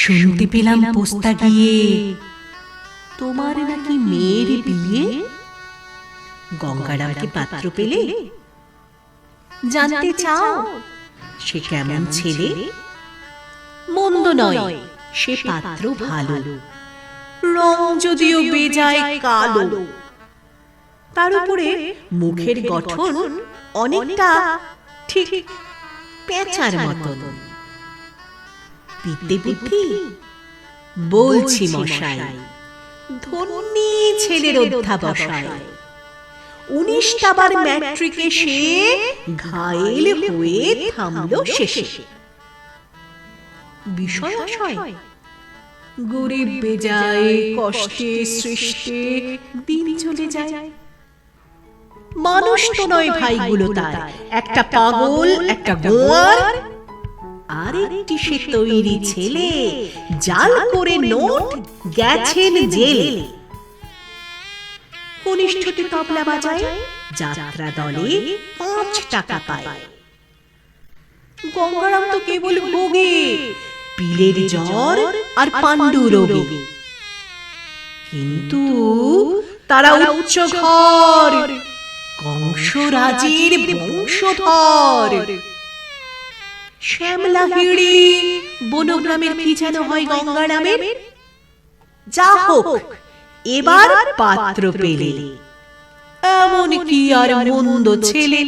শুনতে পেলাম পোস্তা গিয়ে তোমার নাকি মেয়ের বিয়ে। গঙ্গারামকে পাত্র পেলে? জানতে চাও সে কেমন ছেলে? মন্দ নয়, সে পাত্র ভালো, রং যদিও বেজায় কালো। তার উপরে মুখের গঠন অনেকটা ঠিক পেঁচার মতন। বিদ্যে বুদ্ধি বলছি মশাই, ধন্যী ছেলের অধ্যাবসায়। 19টা বার ম্যাট্রিকে সে ঘায়েল হয়ে থামলো শেষে। বিষয় আশয় গরিব বেজায়, কষ্টে সৃষ্টে দিন চলে যায়। মানুষ তো নয় ভাইগুলো তার, একটা পাগল, একটা গোয়ার, আর একটি সে তৈরি ছেলে, জাল করে নোট গেছেন জেলে। কনিষ্ঠতে তবলা বাজায়, যাত্রা দলে 5 টাকা পায়। গঙ্গারাম তো কেবল ভোগে পিলের জ্বর আর পাণ্ডু রোগে। কিন্তু তারা উচ্চ ঘর, কংসরাজের বংশধর। শ্যামলাহিড়ি বনগ্রামের কি যেন হয় গঙ্গারামের। যা হোক, এবার পাত্র পেলে। এমন কি আর মন্দ ছেলে।